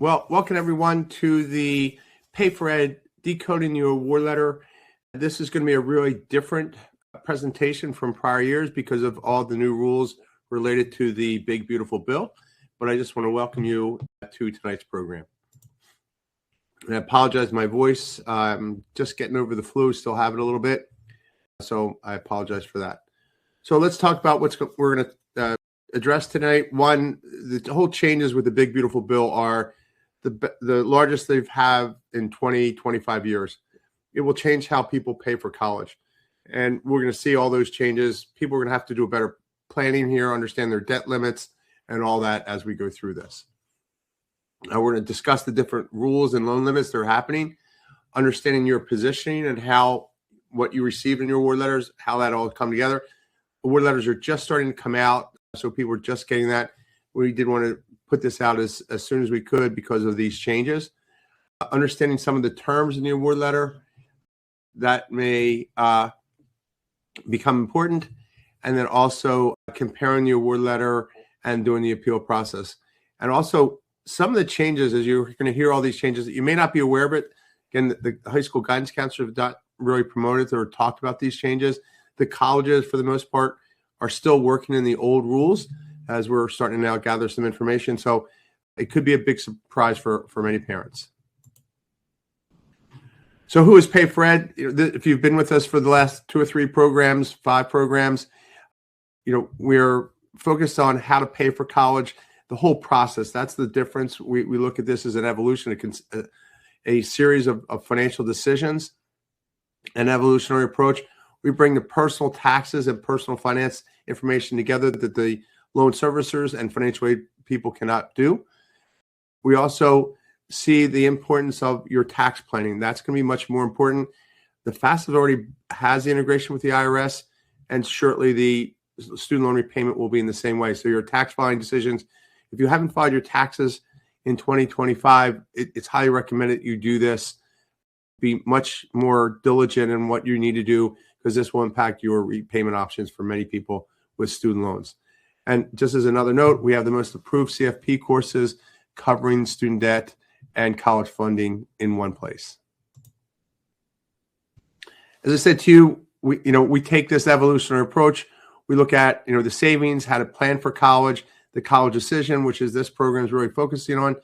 Well, welcome everyone to the Pay for Ed Decoding Your Award Letter. This is going to be a really different presentation from prior years because of all the new rules related to the Big Beautiful Bill. But I just want to welcome you to tonight's program. And I apologize, my voice, I'm just getting over the flu, still have it a little bit. So I apologize for that. So let's talk about we're going to address tonight. One, the whole changes with the Big Beautiful Bill are the largest they've had in 25 years. It will change how people pay for college. And we're going to see all those changes. People are going to have to do a better planning here, understand their debt limits and all that as we go through this. Now we're going to discuss the different rules and loan limits that are happening, understanding your positioning and how what you received in your award letters, how that all come together. Award letters are just starting to come out, so people are just getting that. We did want to put this out as soon as we could because of these changes. Understanding some of the terms in the award letter that may become important, and then also comparing the award letter and doing the appeal process. And also some of the changes, as you're going to hear all these changes, that you may not be aware of it. Again, the high school guidance counselors have not really promoted or talked about these changes. The colleges, for the most part, are still working in the old rules as we're starting to now gather some information. So it could be a big surprise for many parents. So who is Pay for Ed? If you've been with us for the last 2 or 3 programs, 5 programs, we're focused on how to pay for college, the whole process. That's the difference. We look at this as an evolution, a series of financial decisions, an evolutionary approach. We bring the personal taxes and personal finance information together that the loan servicers and financial aid people cannot do. We also see the importance of your tax planning. That's going to be much more important. The FAFSA already has the integration with the IRS, and shortly the student loan repayment will be in the same way. So your tax filing decisions, if you haven't filed your taxes in 2025, it's highly recommended you do this. Be much more diligent in what you need to do because this will impact your repayment options for many people with student loans. And just as another note, we have the most approved CFP courses covering student debt and college funding in one place. As I said to you, we take this evolutionary approach. We look at the savings, how to plan for college, the college decision, which is this program is really focusing on,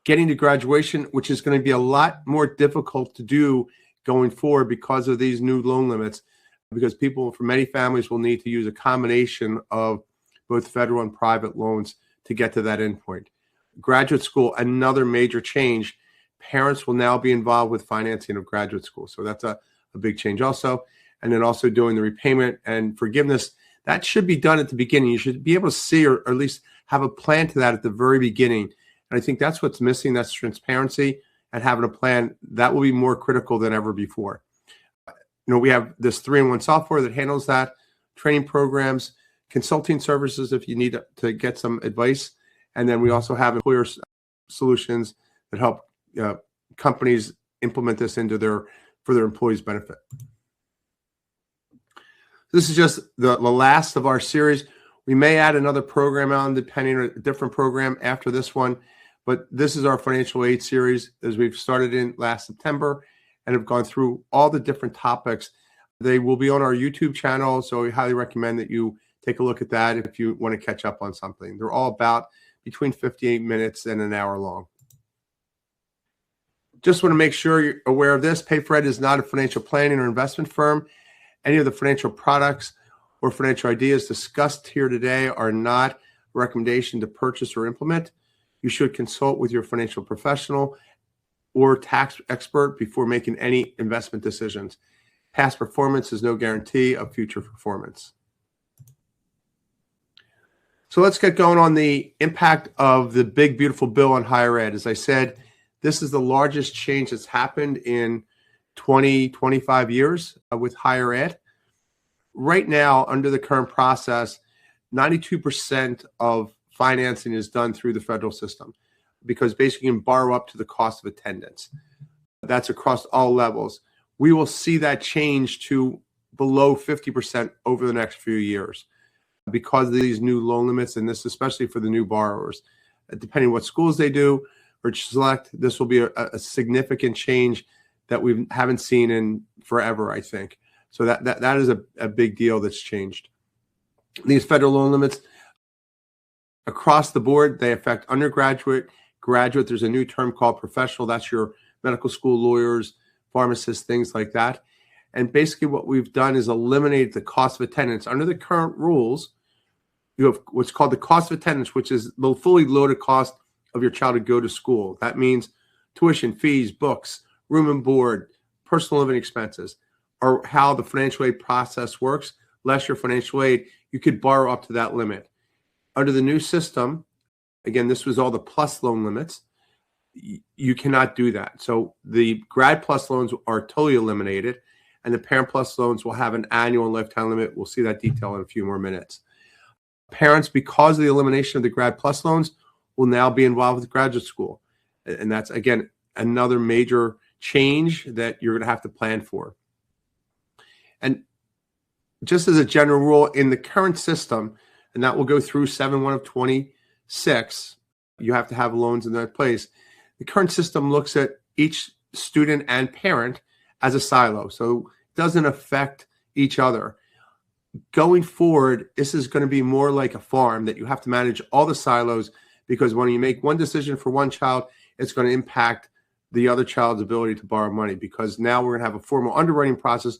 getting to graduation, which is going to be a lot more difficult to do going forward because of these new loan limits, because people from many families will need to use a combination of both federal and private loans to get to that endpoint. Graduate school, another major change. Parents will now be involved with financing of graduate school. So that's a big change also. And then also doing the repayment and forgiveness. That should be done at the beginning. You should be able to see or at least have a plan to that at the very beginning. And I think that's what's missing. That's transparency and having a plan. That will be more critical than ever before. We have this 3-in-1 software that handles that, training programs, consulting services if you need to get some advice. And then we also have employer solutions that help companies implement this for their employees' benefit. This is just the last of our series. We may add another program on, depending on a different program after this one. But this is our financial aid series as we've started in last September and have gone through all the different topics. They will be on our YouTube channel, so we highly recommend that you take a look at that if you want to catch up on something. They're all about between 58 minutes and an hour long. Just want to make sure you're aware of this. Pay for Ed is not a financial planning or investment firm. Any of the financial products or financial ideas discussed here today are not a recommendation to purchase or implement. You should consult with your financial professional or tax expert before making any investment decisions. Past performance is no guarantee of future performance. So let's get going on the impact of the Big Beautiful Bill on higher ed. As I said, this is the largest change that's happened in 25 years with higher ed. Right now, under the current process, 92% of financing is done through the federal system because basically you can borrow up to the cost of attendance. That's across all levels. We will see that change to below 50% over the next few years because of these new loan limits, and this especially for the new borrowers. Depending on what schools they do or select, this will be a significant change that we haven't seen in forever, I think. So that is a big deal that's changed. These federal loan limits across the board, they affect undergraduate, graduate. There's a new term called professional. That's your medical school lawyers, pharmacists, things like that. And basically what we've done is eliminate the cost of attendance. Under the current rules, you have what's called the cost of attendance, which is the fully loaded cost of your child to go to school. That means tuition, fees, books, room and board, personal living expenses, or how the financial aid process works. Less your financial aid, you could borrow up to that limit. Under the new system, again, this was all the plus loan limits, you cannot do that. So the grad plus loans are totally eliminated, and the parent plus loans will have an annual and lifetime limit. We'll see that detail in a few more minutes. Parents, because of the elimination of the grad plus loans, will now be involved with graduate school. And that's, again, another major change that you're going to have to plan for. And just as a general rule, in the current system, and that will go through 7/1 of 26, you have to have loans in that place. The current system looks at each student and parent as a silo, so it doesn't affect each other. Going forward, this is going to be more like a farm that you have to manage all the silos, because when you make one decision for one child, it's going to impact the other child's ability to borrow money, because now we're going to have a formal underwriting process,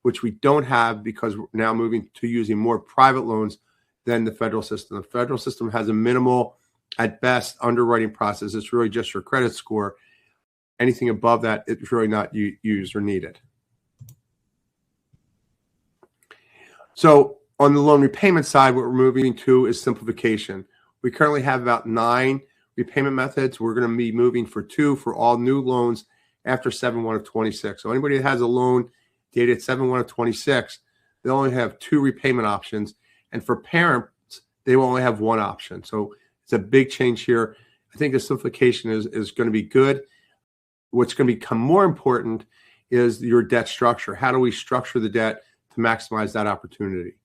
which we don't have because we're now moving to using more private loans than the federal system. The federal system has a minimal, at best, underwriting process. It's really just your credit score. Anything above that, it's really not used or needed. So on the loan repayment side, what we're moving to is simplification. We currently have about 9 repayment methods. We're going to be moving for 2 for all new loans after 7/1 of 26. So anybody that has a loan dated 7/1 of 26, they only have 2 repayment options. And for parents, they will only have 1 option. So it's a big change here. I think the simplification is going to be good. What's going to become more important is your debt structure. How do we structure the debt to maximize that opportunity?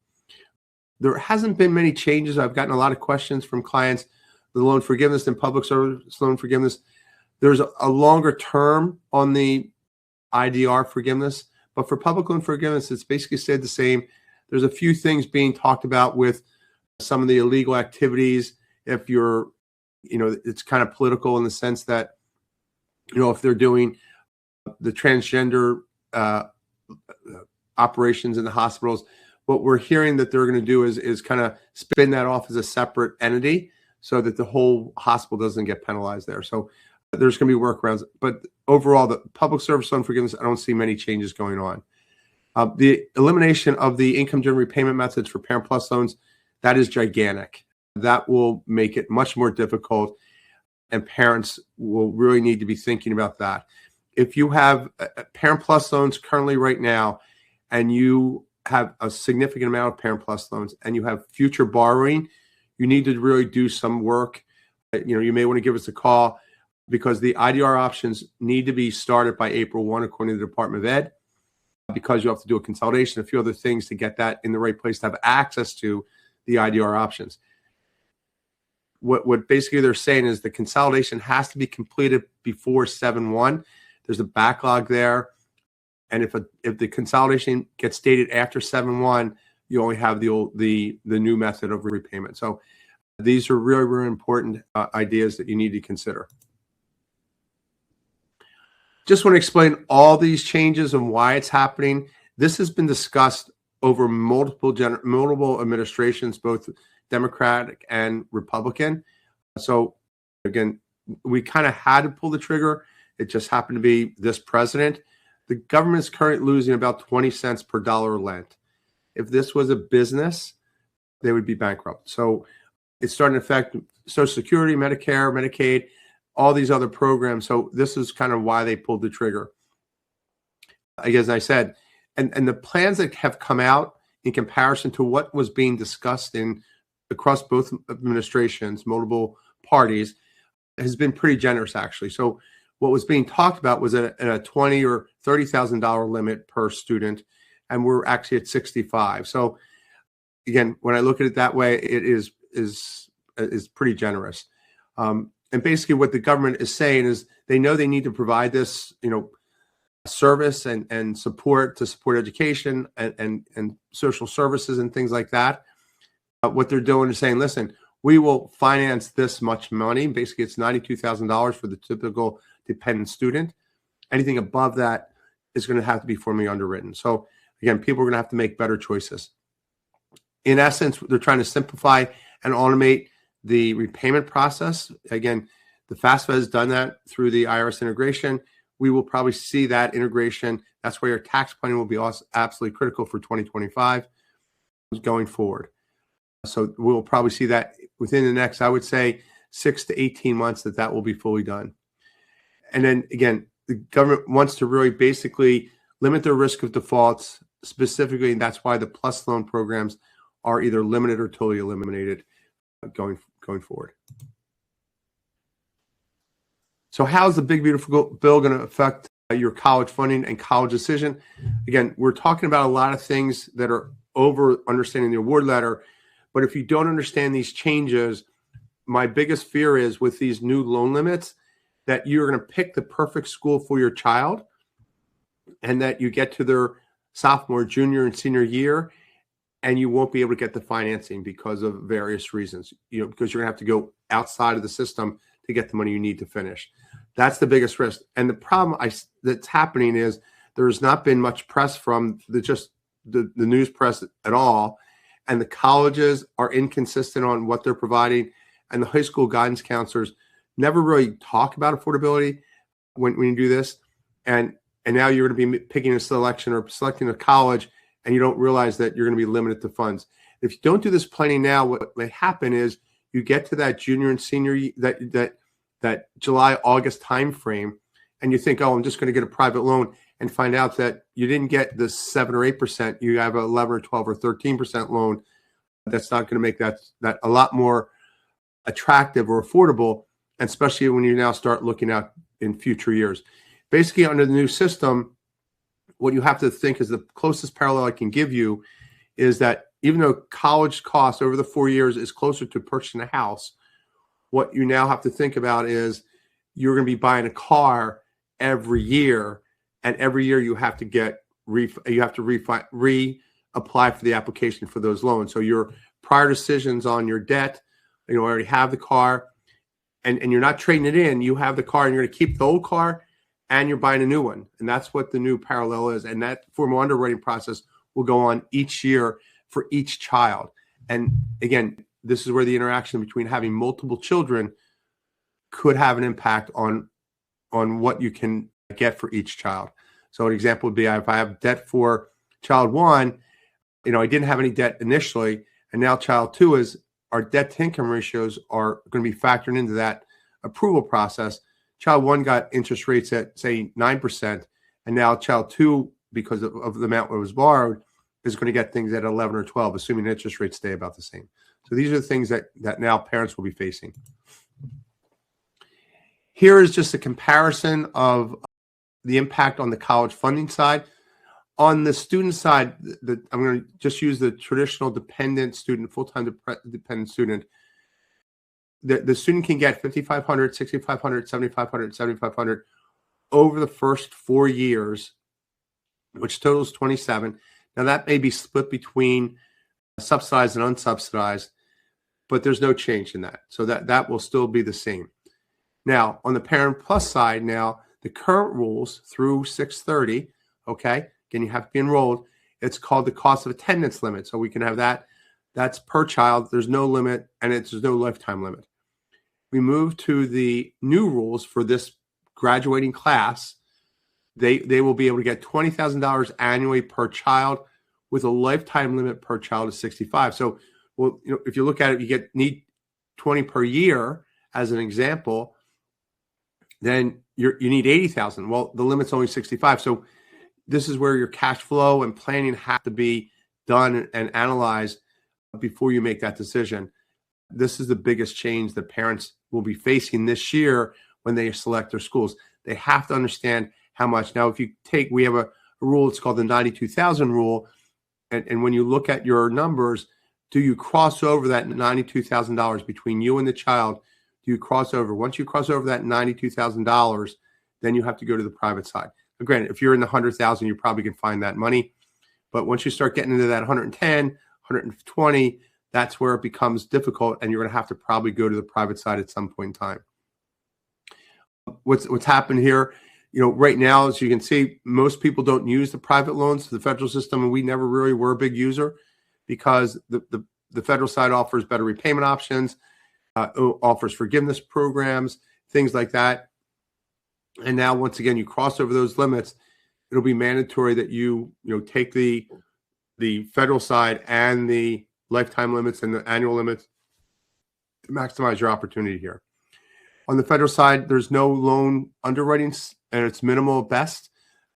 There hasn't been many changes. I've gotten a lot of questions from clients. The loan forgiveness and public service loan forgiveness, there's a longer term on the IDR forgiveness, but for public loan forgiveness, it's basically stayed the same. There's a few things being talked about with some of the illegal activities. If you're, it's kind of political in the sense that, if they're doing the transgender operations in the hospitals, what we're hearing that they're going to do is kind of spin that off as a separate entity so that the whole hospital doesn't get penalized there. So there's going to be workarounds. But overall, the public service loan forgiveness, I don't see many changes going on. The elimination of the income-driven repayment methods for Parent Plus loans, that is gigantic. That will make it much more difficult, and parents will really need to be thinking about that. If you have Parent Plus loans currently right now, and you have a significant amount of Parent Plus loans, and you have future borrowing, you need to really do some work. You may want to give us a call, because the IDR options need to be started by April 1, according to the Department of Ed, because you have to do a consolidation, a few other things to get that in the right place to have access to the IDR options. What basically they're saying is the consolidation has to be completed before 7/1. There's a backlog there. And if the consolidation gets dated after 7/1, you only have the new method of repayment. So these are really, really important ideas that you need to consider. Just want to explain all these changes and why it's happening. This has been discussed over multiple administrations, both Democratic and Republican. So again, we kind of had to pull the trigger. It just happened to be this president. The government is currently losing about 20 cents per dollar lent. If this was a business, they would be bankrupt. So it's starting to affect Social Security, Medicare, Medicaid, all these other programs. So this is kind of why they pulled the trigger. As I said, and the plans that have come out in comparison to what was being discussed across both administrations, multiple parties, has been pretty generous, actually. So what was being talked about was a $20,000 or $30,000 limit per student, and we're actually at 65. So again, when I look at it that way, it is pretty generous. And basically what the government is saying is they know they need to provide this, service and support to support education and social services and things like that. What they're doing is saying, listen, we will finance this much money. Basically, it's $92,000 for the typical dependent student. Anything above that is going to have to be formally underwritten. So again, people are going to have to make better choices. In essence, they're trying to simplify and automate the repayment process. Again, the FAFSA has done that through the IRS integration. We will probably see that integration. That's why your tax planning will be also absolutely critical for 2025 going forward. So we'll probably see that within the next, I would say, 6 to 18 months that will be fully done. And then again, the government wants to really basically limit the risk of defaults specifically, and that's why the PLUS loan programs are either limited or totally eliminated going forward. So how's the big, beautiful bill going to affect your college funding and college decision? Again, we're talking about a lot of things that are over understanding the award letter, but if you don't understand these changes, my biggest fear is with these new loan limits that you're going to pick the perfect school for your child and that you get to their sophomore, junior, and senior year, and you won't be able to get the financing because of various reasons, because you're going to have to go outside of the system to get the money you need to finish. That's the biggest risk. And the problem that's happening is there's not been much press from the news press at all. And the colleges are inconsistent on what they're providing. And the high school guidance counselors never really talk about affordability when you do this. And now you're going to be picking a selection or selecting a college, and you don't realize that you're going to be limited to funds. If you don't do this planning now, what may happen is you get to that junior and senior, that July, August time frame, and you think, oh, I'm just going to get a private loan, and find out that you didn't get the 7 or 8%. You have an 11 or 12 or 13% loan. That's not going to make that a lot more attractive or affordable, and especially when you now start looking out in future years. Basically, under the new system, what you have to think is the closest parallel I can give you is that even though college cost over the 4 years is closer to purchasing a house, what you now have to think about is you're going to be buying a car every year, and every year you have to reapply for the application for those loans. So your prior decisions on your debt, already have the car, and you're not trading it in. You have the car, and you're going to keep the old car, and you're buying a new one. And that's what the new parallel is. And that formal underwriting process will go on each year for each child. And again, this is where the interaction between having multiple children could have an impact on what you can get for each child. So an example would be if I have debt for child one, I didn't have any debt initially, and now child two is our debt to income ratios are going to be factored into that approval process. Child one got interest rates at, say, 9%, and now child two, because of the amount that was borrowed, is going to get things at 11 or 12, assuming interest rates stay about the same. So these are the things that now parents will be facing. Here is just a comparison of the impact on the college funding side. On the student side, I'm going to just use the traditional dependent student, full-time dependent student. The student can get $5,500, $6,500, $7,500, $7,500 over the first 4 years, which totals 27. Now that may be split between subsidized and unsubsidized, but there's no change in that. So that will still be the same. Now, on the Parent Plus side, now the current rules through 6/30, okay, again, you have to be enrolled. It's called the cost of attendance limit. So we can have that. That's per child. There's no limit, and there's no lifetime limit. We move to the new rules for this graduating class. They will be able to get $20,000 annually per child with a lifetime limit per child of 65. So, if you look at it, you need 20 per year as an example. Then you need 80,000. Well, the limit's only 65. So this is where your cash flow and planning have to be done and analyzed before you make that decision. This is the biggest change that parents will be facing this year when they select their schools. They have to understand how much. Now, we have a rule, it's called the 92,000 rule. And when you look at your numbers, do you cross over that $92,000 between you and the child? do you cross over. Once you cross over that $92,000, then you have to go to the private side. Now, granted, if you're in the 100,000, you probably can find that money. But once you start getting into that 110, 120, that's where it becomes difficult, and you're going to have to probably go to the private side at some point in time. What's happened here, right now, as you can see, most people don't use the private loans to the federal system, and we never really were a big user because the federal side offers better repayment options, offers forgiveness programs, things like that. And now, once again, you cross over those limits, it'll be mandatory that you take the federal side and the lifetime limits and the annual limits to maximize your opportunity here. On the federal side, there's no loan underwriting, and it's minimal at best.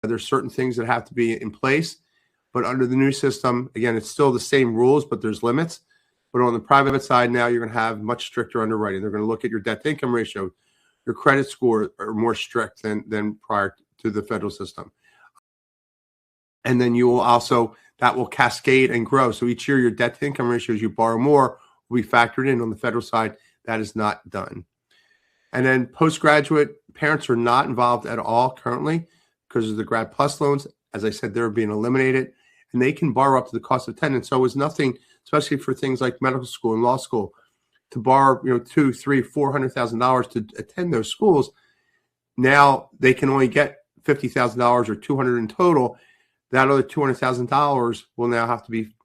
There's certain things that have to be in place. But under the new system, again, it's still the same rules, but there's limits. But on the private side now, you're going to have much stricter underwriting. They're going to look at your debt-to-income ratio. Your credit score are more strict than prior to the federal system. And then you will also, that will cascade and grow. So each year, your debt-to-income ratio, as you borrow more, will be factored in. On the federal side, that is not done. And then postgraduate, parents are not involved at all currently because of the Grad Plus loans. As I said, they're being eliminated, and they can borrow up to the cost of attendance. So it's nothing, especially for things like medical school and law school, to borrow $200,000, $300,000, $400,000 to attend those schools. Now they can only get $50,000 or $200,000 in total. That other $200,000 will now have to be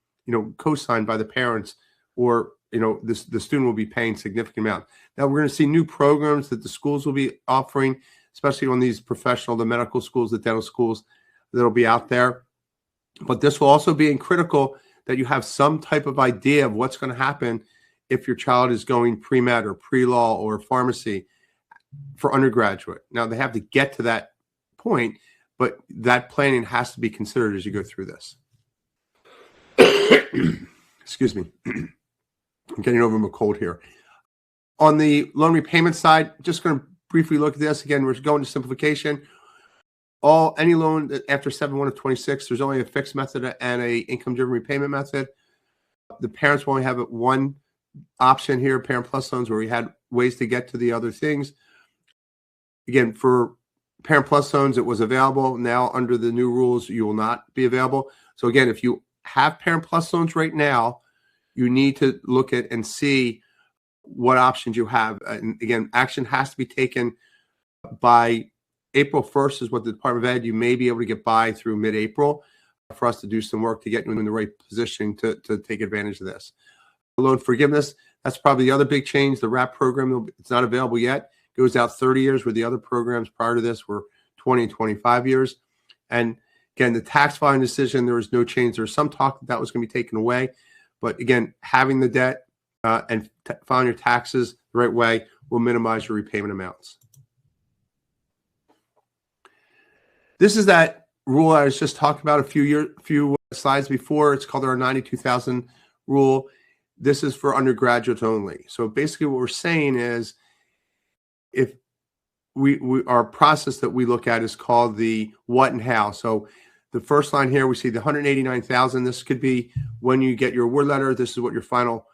co-signed by the parents, or the student will be paying significant amount. Now we're going to see new programs that the schools will be offering, especially on these professional, the medical schools, the dental schools that'll be out there. But this will also be critical that you have some type of idea of what's going to happen if your child is going pre-med or pre-law or pharmacy for undergraduate. Now they have to get to that point, but that planning has to be considered as you go through this. Excuse me. I'm getting over my cold here. On the loan repayment side, just going to briefly look at this. Again, we're going to simplification. Any loan after 7/1 of 26, there's only a fixed method and a income-driven repayment method. The parents will only have one option here, Parent Plus loans, where we had ways to get to the other things. Again, for Parent Plus loans, it was available. Now, under the new rules, you will not be available. So again, if you have Parent Plus loans right now, you need to look at and see what options you have. And again, action has to be taken by April 1st is what the Department of Ed, you may be able to get by through mid-April for us to do some work to get you in the right position to take advantage of this. Loan forgiveness, that's probably the other big change. The RAP program, it's not available yet. It goes out 30 years, where the other programs prior to this were 20 and 25 years. And again, the tax filing decision, there was no change. There was some talk that was going to be taken away. But again, having the debt and filing your taxes the right way will minimize your repayment amounts. This is that rule I was just talking about a few slides before. It's called our 92,000 rule. This is for undergraduates only. So basically what we're saying is, if our process that we look at is called the what and how. So the first line here, we see the 189,000. This could be when you get your award letter. This is what your final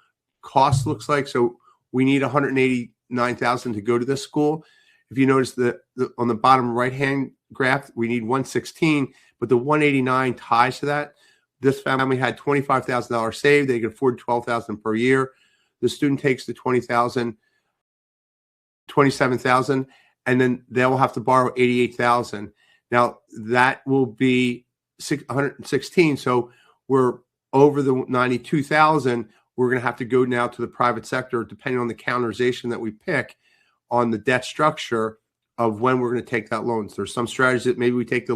cost looks like. So we need 189,000 to go to this school. If you notice that on the bottom right-hand graph, we need 116, but the 189 ties to that. This family had $25,000 saved. They could afford $12,000 per year. The student takes the $27,000, and then they'll have to borrow $88,000. Now that will be 116. So we're over the 92,000. We're going to have to go now to the private sector, depending on the calendarization that we pick on the debt structure of when we're going to take that loans. There's some strategies that maybe we take the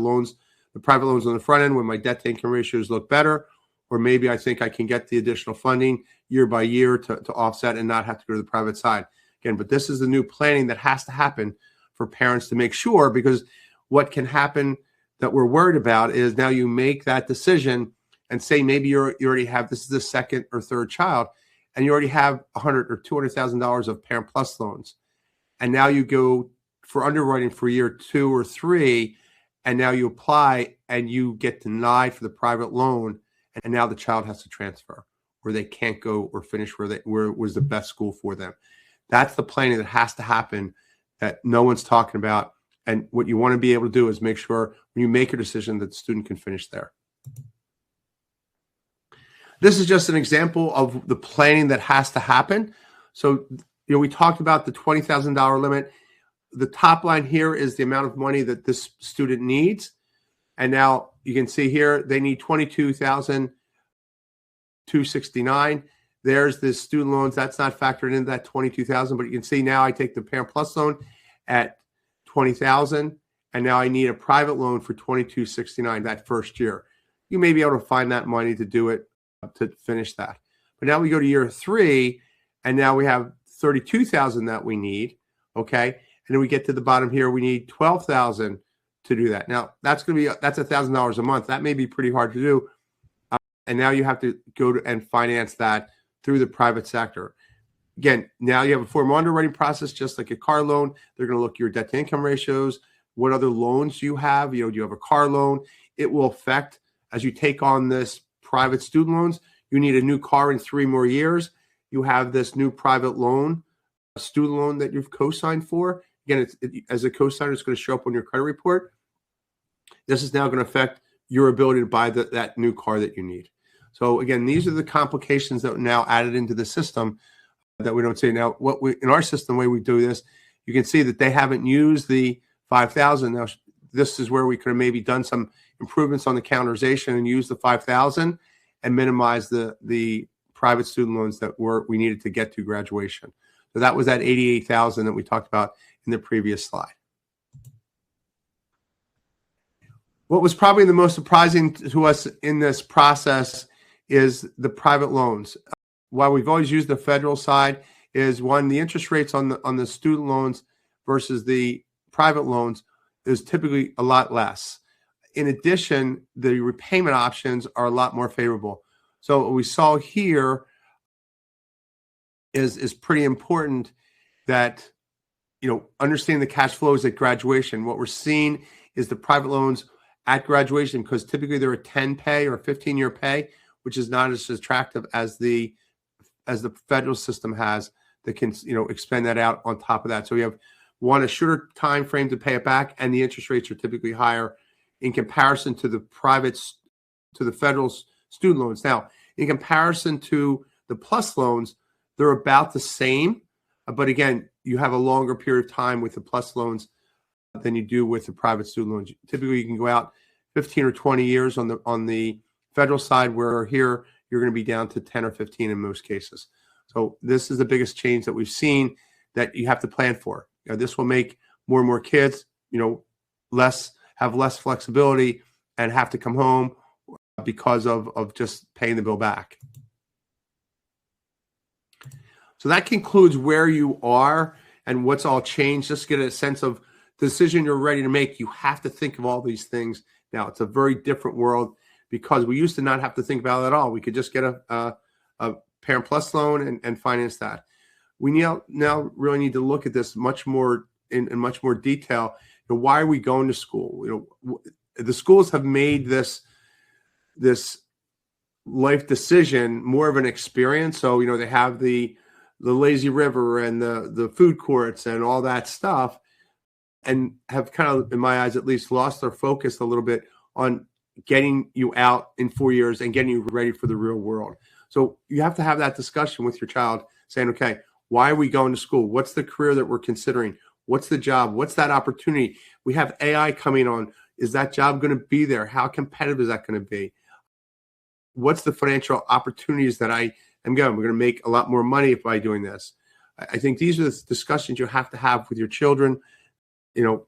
private loans on the front end when my debt to income ratios look better, or maybe I think I can get the additional funding year by year to offset and not have to go to the private side. Again, but this is the new planning that has to happen for parents to make sure, because what can happen that we're worried about is now you make that decision and say maybe you already have, this is the second or third child, and you already have $100,000 or $200,000 of Parent Plus loans. And now you go for underwriting for year 2 or 3, and now you apply and you get denied for the private loan, and now the child has to transfer, or they can't go or finish where it was the best school for them. That's the planning that has to happen that no one's talking about. And what you want to be able to do is make sure when you make a decision that the student can finish there. This is just an example of the planning that has to happen. So, we talked about the $20,000 limit. The top line here is the amount of money that this student needs. And now you can see here, they need $22,269. There's the student loans. That's not factored into that $22,000, but you can see now I take the Parent Plus loan at $20,000, and now I need a private loan for $22,669 that first year. You may be able to find that money to do it, to finish that. But now we go to year 3, and now we have $32,000 that we need, okay? And then we get to the bottom here, we need $12,000 to do that. Now, that's $1,000 a month. That may be pretty hard to do. And now you have to go and finance that through the private sector. Again, now you have a formal underwriting process, just like a car loan. They're going to look at your debt to income ratios. What other loans you have? Do you have a car loan? It will affect, as you take on this private student loans, you need a new car in 3 more years. You have this new private loan, a student loan that you've co-signed for. Again, as a co-signer, it's going to show up on your credit report. This is now going to affect your ability to buy that new car that you need. So again, these are the complications that are now added into the system that we don't see. Now, in our system, the way we do this, you can see that they haven't used the $5,000. Now, this is where we could have maybe done some improvements on the counterization and use the $5,000 and minimize the private student loans that we needed to get to graduation. So that was that $88,000 that we talked about in the previous slide. What was probably the most surprising to us in this process is the private loans. While we've always used the federal side, is one, the interest rates on the student loans versus the private loans is typically a lot less. In addition, the repayment options are a lot more favorable. So what we saw here is pretty important, that understanding the cash flows at graduation. What we're seeing is the private loans at graduation, because typically they're a 10 pay or a 15-year pay, which is not as attractive as the federal system has, that can expend that out on top of that. So we have a shorter time frame to pay it back, and the interest rates are typically higher in comparison to the federal student loans. Now, in comparison to the plus loans, they're about the same, but again, you have a longer period of time with the plus loans than you do with the private student loans. Typically, you can go out 15 or 20 years on the federal side, where here you're going to be down to 10 or 15 in most cases. So this is the biggest change that we've seen that you have to plan for. This will make more and more kids, have less flexibility and have to come home because of just paying the bill back. So that concludes where you are and what's all changed. Just to get a sense of the decision you're ready to make. You have to think of all these things. Now, it's a very different world, because we used to not have to think about it at all. We could just get a Parent Plus loan and finance that. We now really need to look at this much more in much more detail. Why are we going to school? The schools have made this life decision more of an experience. So they have the lazy river and the food courts and all that stuff, and have kind of, in my eyes at least, lost their focus a little bit on getting you out in 4 years and getting you ready for the real world. So you have to have that discussion with your child, saying, okay, why are we going to school? What's the career that we're considering? What's the job? What's that opportunity? We have AI coming on. Is that job going to be there? How competitive is that going to be? What's the financial opportunities that I am going? We're going to make a lot more money by doing this. I think these are the discussions you have to have with your children, and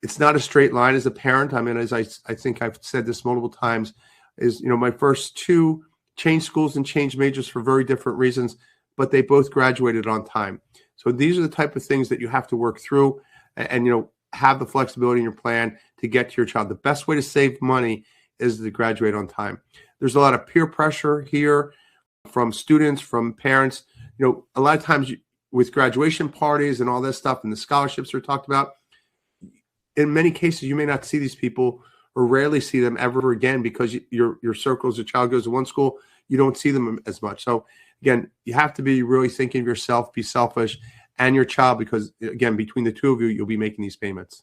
it's not a straight line as a parent. I mean, as I think I've said this multiple times, is, my first 2 changed schools and changed majors for very different reasons, but they both graduated on time. So these are the type of things that you have to work through and have the flexibility in your plan to get to your child. The best way to save money is to graduate on time. There's a lot of peer pressure here from students, from parents. A lot of times with graduation parties and all this stuff and the scholarships are talked about, in many cases, you may not see these people or rarely see them ever again, because your circle, as a child goes to one school, you don't see them as much. So again, you have to be really thinking of yourself, be selfish, and your child, because again, between the two of you, you'll be making these payments.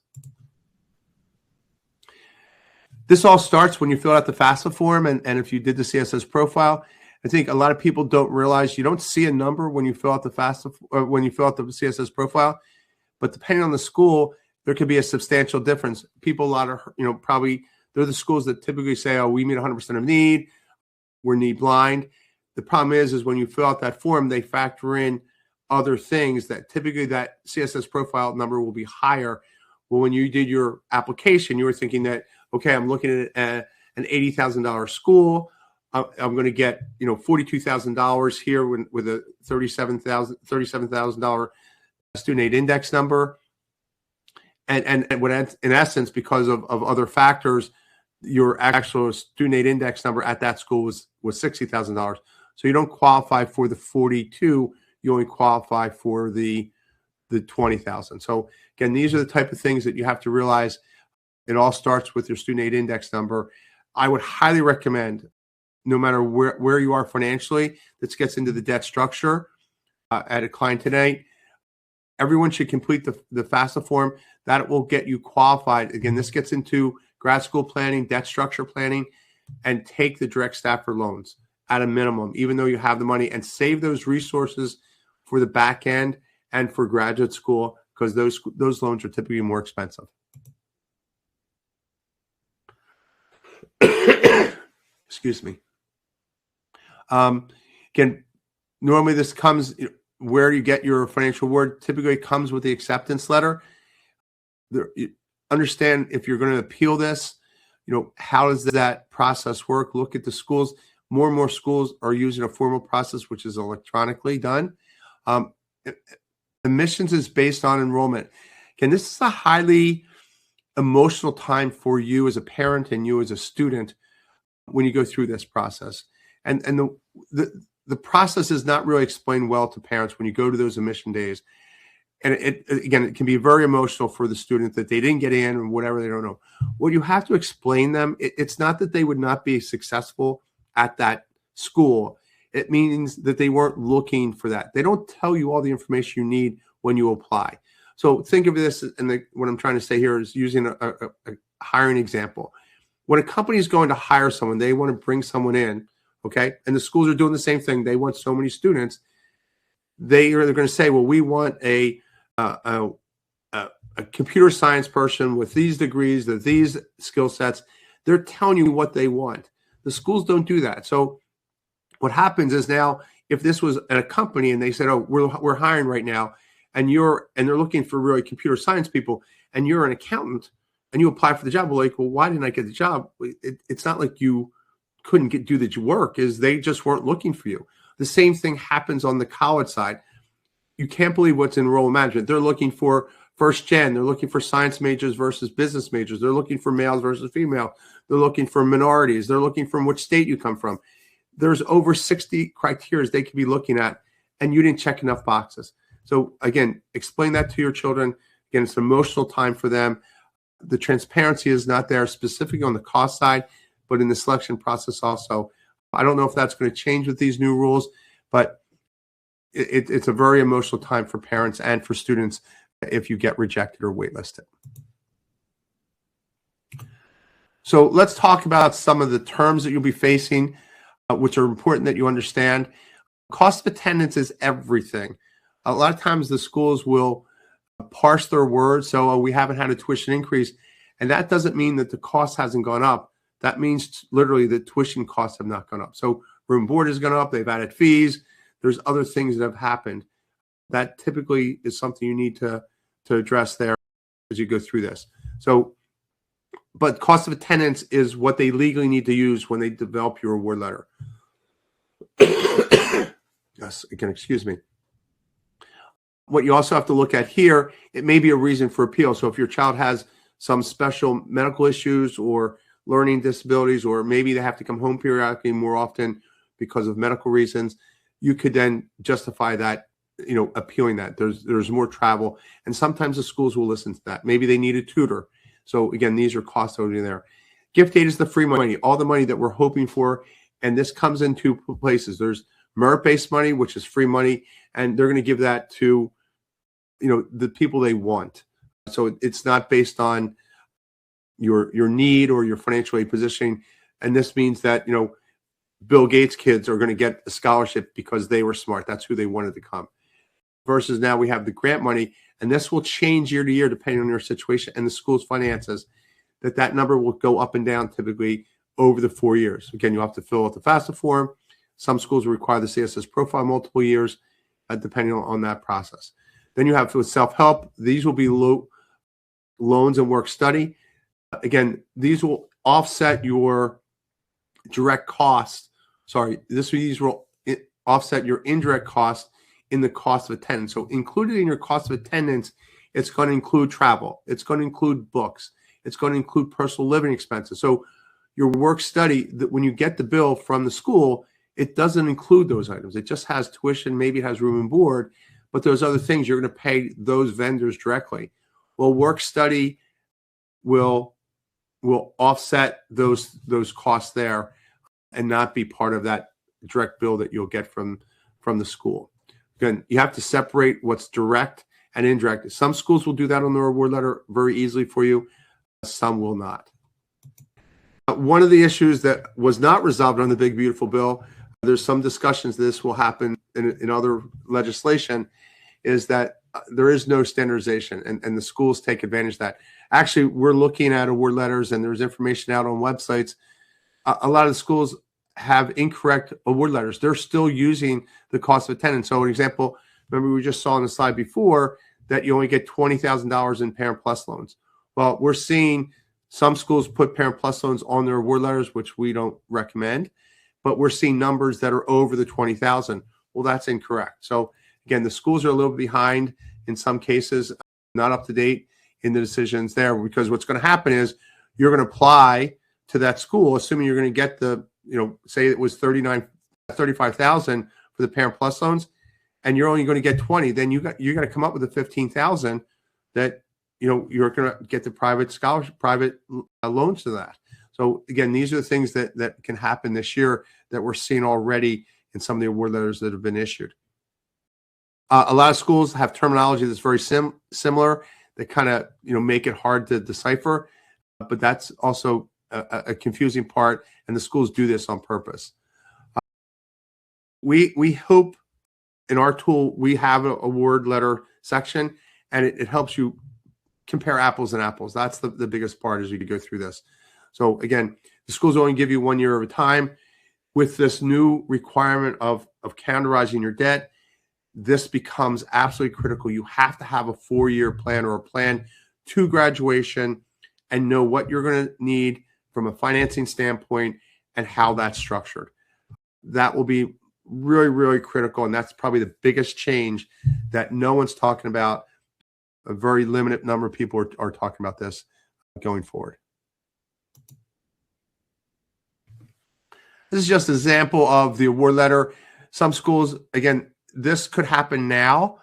This all starts when you fill out the FAFSA form, and if you did the CSS profile. I think a lot of people don't realize you don't see a number when you fill out the FAFSA, or when you fill out the CSS profile, but depending on the school, there could be a substantial difference. People, a lot of, probably they're the schools that typically say, oh, we meet 100% of need, we're need blind. The problem is when you fill out that form, they factor in other things that typically that CSS profile number will be higher. Well, when you did your application, you were thinking that, okay, I'm looking at an $80,000 school. I'm going to get, $42,000 here with a $37,000 student aid index number. And in essence, because of other factors, your actual student aid index number at that school was $60,000. So you don't qualify for the 42, you only qualify for the 20,000. So again, these are the type of things that you have to realize. It all starts with your student aid index number. I would highly recommend, no matter where you are financially, this gets into the debt structure at a client today. Everyone should complete the FAFSA form. That will get you qualified. Again, this gets into grad school planning, debt structure planning, and take the direct Stafford loans at a minimum, even though you have the money, and save those resources for the back end and for graduate school, because those loans are typically more expensive. Excuse me. Again, normally this comes, where you get your financial reward typically comes with the acceptance letter. Understand if you're going to appeal this, how does that process work? Look at the schools. More and more schools are using a formal process, which is electronically done. Admissions is based on enrollment. Again, this is a highly emotional time for you as a parent and you as a student when you go through this process. And the process is not really explained well to parents when you go to those admission days. And it can be very emotional for the student that they didn't get in or whatever, they don't know. What you have to explain them, it's not that they would not be successful at that school. It means that they weren't looking for that. They don't tell you all the information you need when you apply. So think of this, and what I'm trying to say here is using a hiring example. When a company is going to hire someone, they want to bring someone in, okay? And the schools are doing the same thing. They want so many students. They're going to say, well, we want a computer science person with these degrees, these skill sets. They're telling you what they want. The schools don't do that. So what happens is, now, if this was at a company and they said, oh, we're hiring right now, and they're looking for really computer science people, and you're an accountant and you apply for the job, well, why didn't I get the job? It's not like you couldn't do the work, is they just weren't looking for you. The same thing happens on the college side. You can't believe what's in enrollment management. They're looking for first gen. They're looking for science majors versus business majors. They're looking for males versus female. They're looking for minorities. They're looking from which state you come from. There's over 60 criteria they could be looking at, and you didn't check enough boxes. So again, explain that to your children. Again, it's an emotional time for them. The transparency is not there specifically on the cost side, but in the selection process also. I don't know if that's going to change with these new rules, but it's a very emotional time for parents and for students if you get rejected or waitlisted. So let's talk about some of the terms that you'll be facing, which are important that you understand. Cost of attendance is everything. A lot of times the schools will parse their words. So we haven't had a tuition increase. And that doesn't mean that the cost hasn't gone up. That means literally the tuition costs have not gone up. So room board has gone up. They've added fees. There's other things that have happened. That typically is something you need to address there as you go through this. So, but cost of attendance is what they legally need to use when they develop your award letter. Yes, again, excuse me. What you also have to look at here, it may be a reason for appeal. So if your child has some special medical issues or learning disabilities, or maybe they have to come home periodically more often because of medical reasons, you could then justify that, appealing that. There's more travel, and sometimes the schools will listen to that. Maybe they need a tutor. So again, these are costs over there. Gift aid is the free money, all the money that we're hoping for And this comes in two places. There's merit-based money, which is free money, and they're going to give that to, the people they want. So it's not based on your need or your financial aid positioning. And this means that, Bill Gates' kids are going to get a scholarship because they were smart. That's who they wanted to come. Versus now we have the grant money, and this will change year to year depending on your situation and the school's finances. That number will go up and down typically over the 4 years. Again, you have to fill out the FAFSA form. Some schools will require the CSS profile multiple years, depending on that process. Then you have with self-help. These will be loans and work study. Again, these will offset your direct costs. These will offset your indirect cost in the cost of attendance. So included in your cost of attendance, it's going to include travel. It's going to include books. It's going to include personal living expenses. So your work study, that when you get the bill from the school, it doesn't include those items. It just has tuition, maybe it has room and board, but those other things you're going to pay those vendors directly. Well, work study will offset those costs there and not be part of that direct bill that you'll get from the school. Again, you have to separate what's direct and indirect. Some schools will do that on the reward letter very easily for you. Some will not. One of the issues that was not resolved on the Big Beautiful Bill, there's some discussions this will happen in other legislation, is that there is no standardization, and the schools take advantage of that. Actually, we're looking at award letters, and there's information out on websites. A lot of the schools have incorrect award letters. They're still using the cost of attendance. So an example, remember we just saw on the slide before that you only get $20,000 in Parent Plus loans. Well, we're seeing some schools put Parent Plus loans on their award letters, which we don't recommend, but we're seeing numbers that are over the 20,000. Well, that's incorrect. So again, the schools are a little behind in some cases, not up to date in the decisions there, because what's going to happen is you're going to apply to that school, assuming you're going to get the, say it was 35,000 for the Parent Plus loans, and you're only going to get 20, then you're going to come up with the 15,000 that, you're going to get the private scholarship, private loans to that. So again, these are the things that can happen this year that we're seeing already in some of the award letters that have been issued. A lot of schools have terminology that's very similar that kind of, make it hard to decipher, but that's also a confusing part, and the schools do this on purpose. We hope in our tool, we have an award letter section, and it helps you compare apples and apples. That's the biggest part as you go through this. So again, the schools only give you 1 year at a time. With this new requirement of calendarizing your debt, this becomes absolutely critical. You have to have a 4-year plan or a plan to graduation and know what you're going to need from a financing standpoint and how that's structured. That will be really, really critical, and that's probably the biggest change that no one's talking about. A very limited number of people are talking about this going forward. This is just an example of the award letter. Some schools, again, this could happen now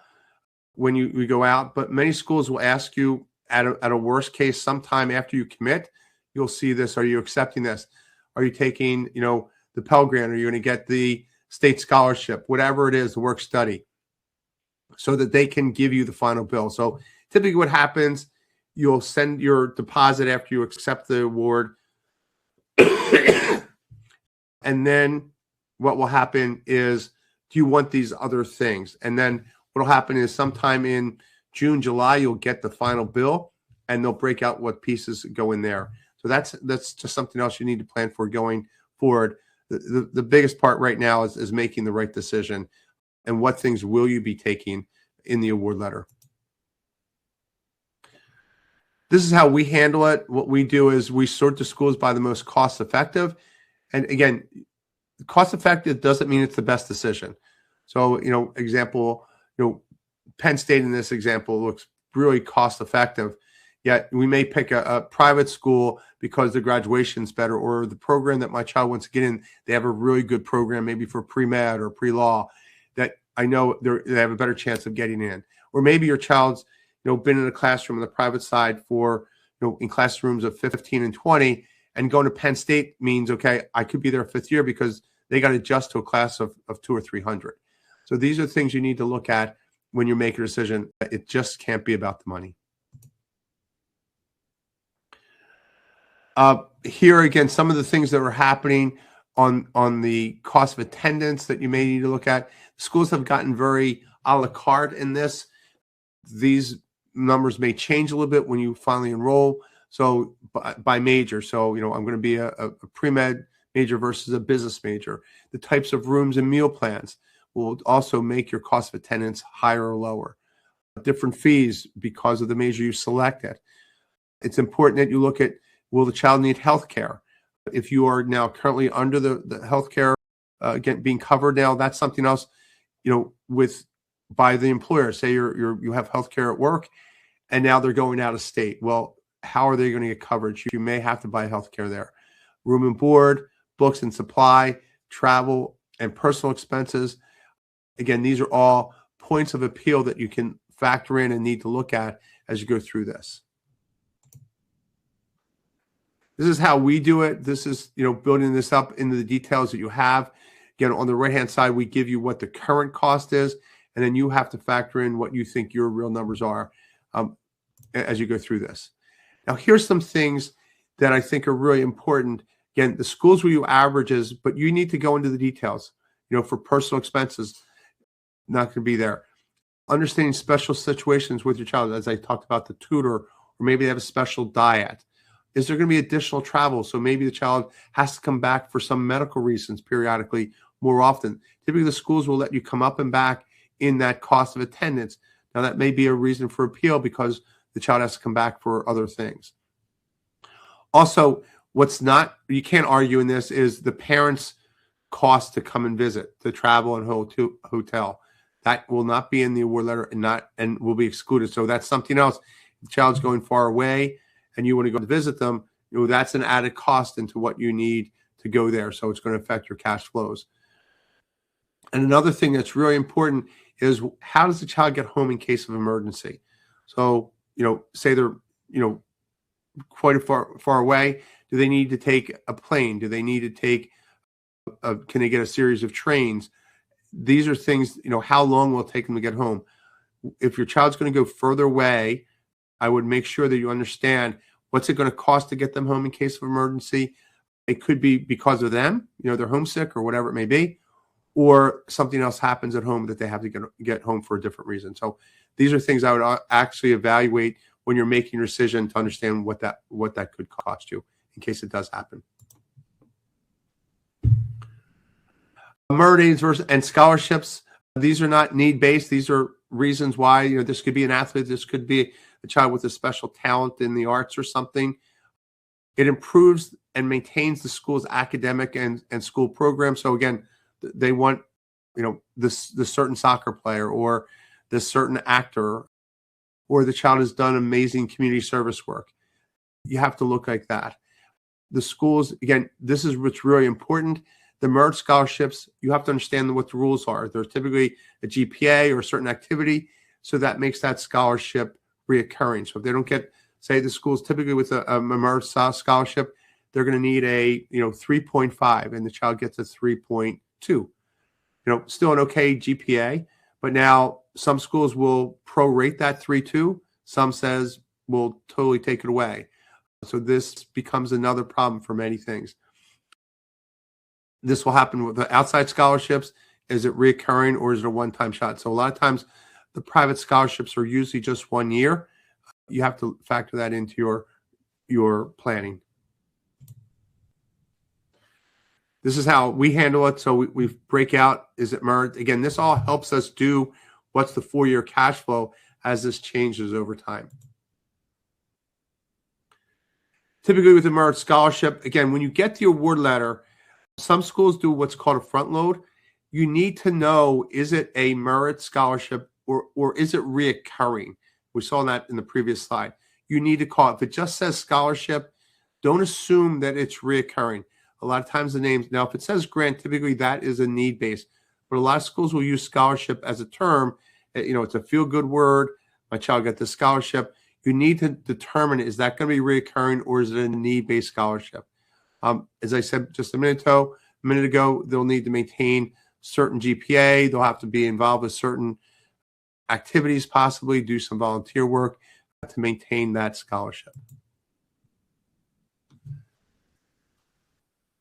when you go out, but many schools will ask you at a worst case sometime after you commit, you'll see this. Are you accepting this? Are you taking, the Pell Grant? Are you going to get the state scholarship? Whatever it is, the work study, so that they can give you the final bill. So typically what happens, you'll send your deposit after you accept the award. And then what will happen is, do you want these other things? And then what will happen is sometime in June, July, you'll get the final bill, and they'll break out what pieces go in there. So that's just something else you need to plan for going forward. The biggest part right now is making the right decision, and what things will you be taking in the award letter. This is how we handle it. What we do is we sort the schools by the most cost effective. And again, cost effective doesn't mean it's the best decision. So, example, Penn State in this example looks really cost effective, yet we may pick a private school because the graduation's better, or the program that my child wants to get in, they have a really good program, maybe for pre-med or pre-law, that I know they have a better chance of getting in. Or maybe your child's, been in a classroom on the private side for, in classrooms of 15 and 20, And going to Penn State means, okay, I could be there 5th year because they got to adjust to a class of 200 or 300. So these are things you need to look at when you make a decision. It just can't be about the money. Here again, some of the things that are happening on the cost of attendance that you may need to look at. Schools have gotten very a la carte in this. These numbers may change a little bit when you finally enroll. So by major, so I'm going to be a pre-med major versus a business major. The types of rooms and meal plans will also make your cost of attendance higher or lower. Different fees because of the major you selected. It's important that you look at, will the child need health care? If you are now currently under the health care being covered now, that's something else, by the employer. Say you have health care at work and now they're going out of state. Well, how are they going to get coverage? You may have to buy health care there. Room and board, books and supply, travel, and personal expenses. Again, these are all points of appeal that you can factor in and need to look at as you go through this. This is how we do it. This is, building this up into the details that you have. Again, on the right-hand side, we give you what the current cost is, and then you have to factor in what you think your real numbers are as you go through this. Now, here's some things that I think are really important. Again, the schools will use averages, but you need to go into the details. For personal expenses, not going to be there. Understanding special situations with your child, as I talked about the tutor, or maybe they have a special diet. Is there going to be additional travel? So maybe the child has to come back for some medical reasons periodically more often. Typically, the schools will let you come up and back in that cost of attendance. Now, that may be a reason for appeal because the child has to come back for other things. Also, you can't argue in this is the parents' cost to come and visit, to travel and hotel. That will not be in the award letter and will be excluded. So that's something else. If the child's going far away and you want to go to visit them, that's an added cost into what you need to go there. So it's going to affect your cash flows. And another thing that's really important is, how does the child get home in case of emergency? So, say they're, quite far away. Do they need to take a plane? Do they need to take, can they get a series of trains? These are things, how long will it take them to get home? If your child's going to go further away, I would make sure that you understand what's it going to cost to get them home in case of emergency. It could be because of them, they're homesick or whatever it may be, or something else happens at home that they have to get home for a different reason. So these are things I would actually evaluate when you're making your decision to understand what that could cost you in case it does happen. Merit aids and scholarships. These are not need-based. These are reasons why, this could be an athlete. This could be a child with a special talent in the arts or something. It improves and maintains the school's academic and school program. So again, they want, this certain soccer player or this certain actor, or the child has done amazing community service work. You have to look like that. The schools, again, this is what's really important. The merit scholarships, you have to understand what the rules are. There's typically a GPA or a certain activity, so that makes that scholarship reoccurring. So if they don't get, say the schools typically with a merit scholarship, they're going to need a 3.5 and the child gets a 3.2. Still an okay GPA, but now some schools will prorate that 3.2. Some says we'll totally take it away. So this becomes another problem for many things. This will happen with the outside scholarships. Is it reoccurring or is it a one-time shot? So a lot of times the private scholarships are usually just 1 year. You have to factor that into your planning. This is how we handle it. So we break out, is it merit? Again, this all helps us do what's the 4-year cash flow as this changes over time. Typically with a merit scholarship, again, when you get the award letter, some schools do what's called a front load. You need to know, is it a merit scholarship or is it reoccurring? We saw that in the previous slide. You need to call it. If it just says scholarship, don't assume that it's reoccurring. A lot of times the names, now if it says grant, typically that is a need-based. But a lot of schools will use scholarship as a term. It's a feel-good word. My child got this scholarship. You need to determine, is that going to be reoccurring or is it a need-based scholarship? As I said just a minute ago, they'll need to maintain certain GPA. They'll have to be involved with certain activities, possibly do some volunteer work to maintain that scholarship.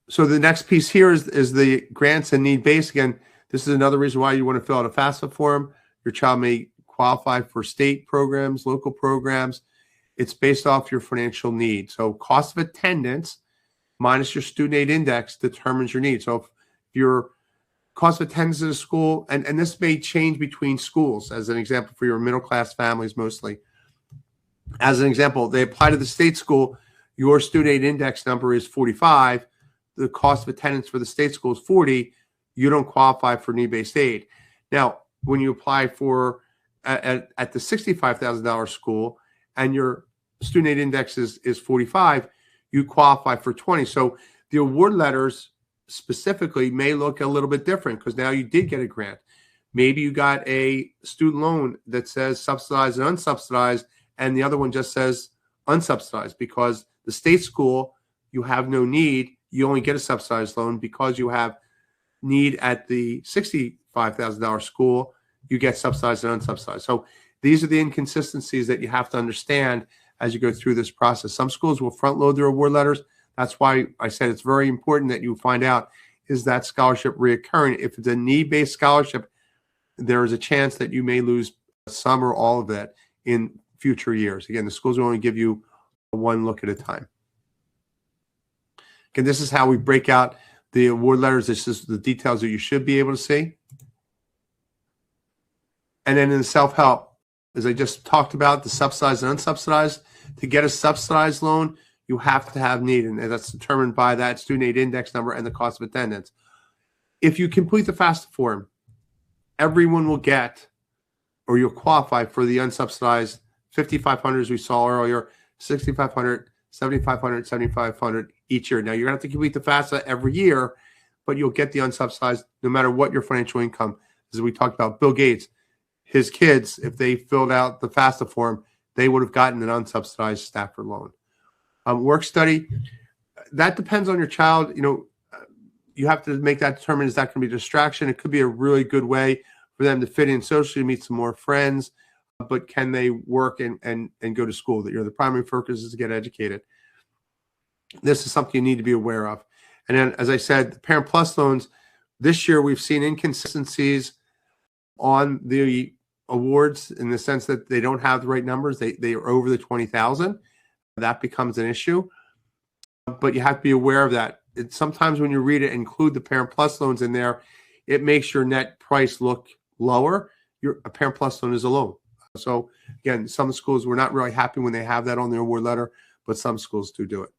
So the next piece here is the grants and need base. Again, this is another reason why you want to fill out a FAFSA form. Your child may qualify for state programs, local programs. It's based off your financial need. So cost of attendance minus your student aid index determines your need. So if your cost of attendance at a school, and this may change between schools, as an example for your middle-class families mostly. As an example, they apply to the state school, your student aid index number is 45, the cost of attendance for the state school is 40, you don't qualify for need-based aid. Now, when you apply for at the $65,000 school and your student aid index is 45, you qualify for 20. So the award letters specifically may look a little bit different because now you did get a grant. Maybe you got a student loan that says subsidized and unsubsidized, and the other one just says unsubsidized because the state school, you have no need. You only get a subsidized loan because you have need at the $65,000 school, you get subsidized and unsubsidized. So these are the inconsistencies that you have to understand as you go through this process. Some schools will front load their award letters. That's why I said it's very important that you find out, is that scholarship reoccurring? If it's a need-based scholarship, there is a chance that you may lose some or all of it in future years. Again, the schools will only give you one look at a time. Again, this is how we break out the award letters. This is the details that you should be able to see. And then in the self-help, as I just talked about, the subsidized and unsubsidized, to get a subsidized loan, you have to have need, and that's determined by that student aid index number and the cost of attendance. If you complete the FAFSA form, everyone will get, or you'll qualify for the unsubsidized $5,500 as we saw earlier, $6,500, $7,500, $7,500 each year. Now, you're going to have to complete the FAFSA every year, but you'll get the unsubsidized no matter what your financial income. As we talked about, Bill Gates, his kids, if they filled out the FAFSA form, they would have gotten an unsubsidized Stafford loan. Work study, that depends on your child. You have to make that determine, is that going to be a distraction? It could be a really good way for them to fit in socially, meet some more friends, but can they work and go to school? That the primary focus is to get educated. This is something you need to be aware of. And then, as I said, the Parent Plus loans, this year we've seen inconsistencies on the awards in the sense that they don't have the right numbers. They are over the 20,000. That becomes an issue. But you have to be aware of that. Sometimes when you read it, include the Parent Plus loans in there, it makes your net price look lower. A Parent Plus loan is a loan. So again, some schools were not really happy when they have that on their award letter, but some schools do it.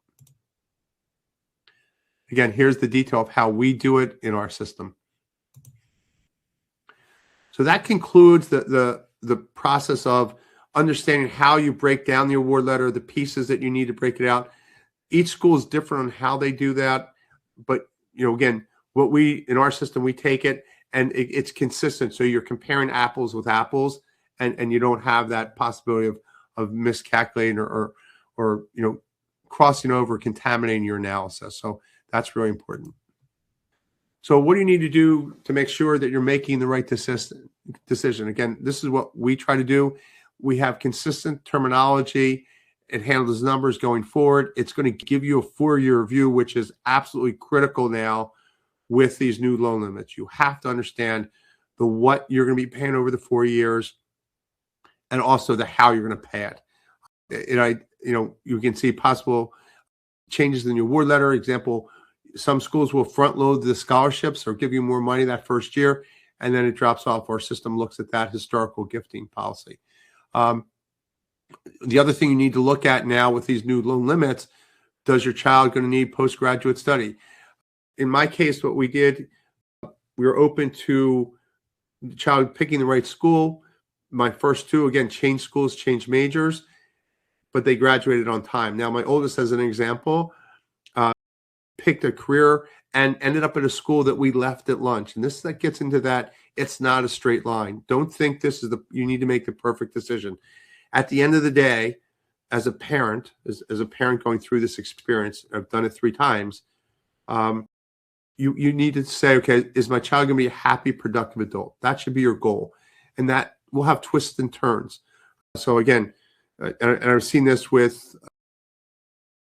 Again, here's the detail of how we do it in our system. So that concludes the process of understanding how you break down the award letter, the pieces that you need to break it out. Each school is different on how they do that. But, again, what we, in our system, we take it and it's consistent. So you're comparing apples with apples and you don't have that possibility of miscalculating or crossing over, contaminating your analysis. So that's really important. So what do you need to do to make sure that you're making the right decision? Again, this is what we try to do. We have consistent terminology. It handles numbers going forward. It's going to give you a 4-year view, which is absolutely critical now with these new loan limits. You have to understand the what you're going to be paying over the 4 years and also the how you're going to pay it. You can see possible changes in your award letter. Example, some schools will front load the scholarships or give you more money that first year, and then it drops off. Our system looks at that historical gifting policy. The other thing you need to look at now with these new loan limits, does your child going to need postgraduate study? In my case, what we did, we were open to the child picking the right school. My first two, again, changed schools, changed majors, but they graduated on time. Now, my oldest, as an example, picked a career and ended up at a school that we left at lunch. And that gets into that. It's not a straight line. Don't think you need to make the perfect decision. At the end of the day, as a parent, as a parent going through this experience, I've done it 3 times, you need to say, okay, is my child going to be a happy, productive adult? That should be your goal. And that will have twists and turns. So again, and I've seen this with,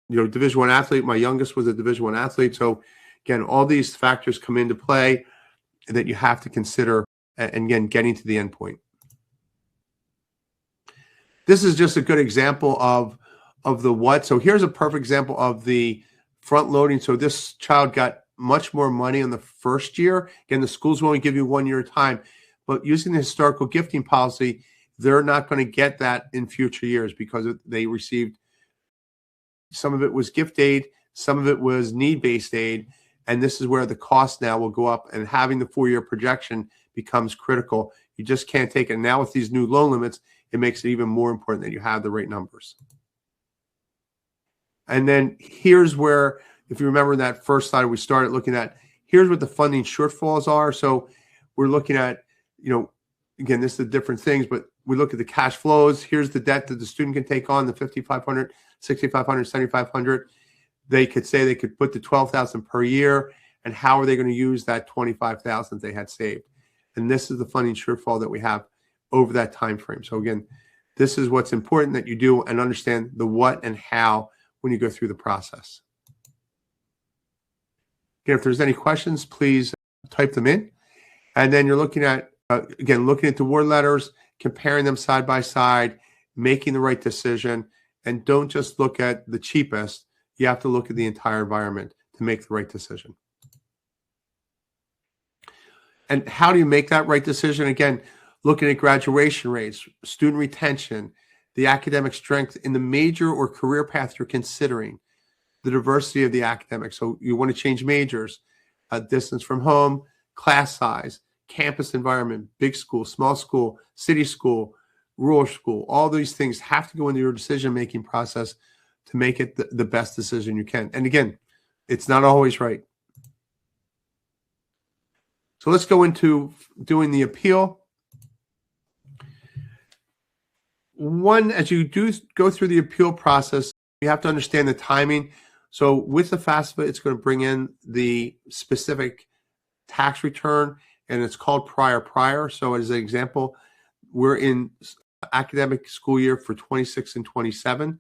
Division I athlete. My youngest was a Division I athlete. So again, all these factors come into play that you have to consider, and again, getting to the end point. This is just a good example of the what. So here's a perfect example of the front loading. So this child got much more money in the first year. Again, the schools will only give you 1 year at a time, but using the historical gifting policy, they're not going to get that in future years because they received, some of it was gift aid, some of it was need-based aid, and this is where the cost now will go up, and having the 4-year projection becomes critical. You just can't take it. Now with these new loan limits, it makes it even more important that you have the right numbers. And then here's where, if you remember that first slide we started looking at, here's what the funding shortfalls are. So we're looking at, again, this is the different things, but we look at the cash flows. Here's the debt that the student can take on, the $5,500, $6,500, $7,500. They could say they could put the $12,000 per year, and how are they going to use that $25,000 they had saved? And this is the funding shortfall that we have over that time frame. So again, this is what's important that you do and understand the what and how when you go through the process. Again, if there's any questions, please type them in. And then you're looking at, again, looking at the award letters, comparing them side by side, making the right decision, and don't just look at the cheapest. You have to look at the entire environment to make the right decision. And how do you make that right decision? Again, looking at graduation rates, student retention, the academic strength in the major or career path you're considering, the diversity of the academics. So you want to change majors, distance from home, class size, campus environment, big school, small school, city school, rural school. All these things have to go into your decision-making process to make it the best decision you can. And again, it's not always right. So let's go into doing the appeal. One, as you do go through the appeal process, you have to understand the timing. So with the FAFSA, it's going to bring in the specific tax return, and it's called prior. So as an example, we're in academic school year for 26 and 27.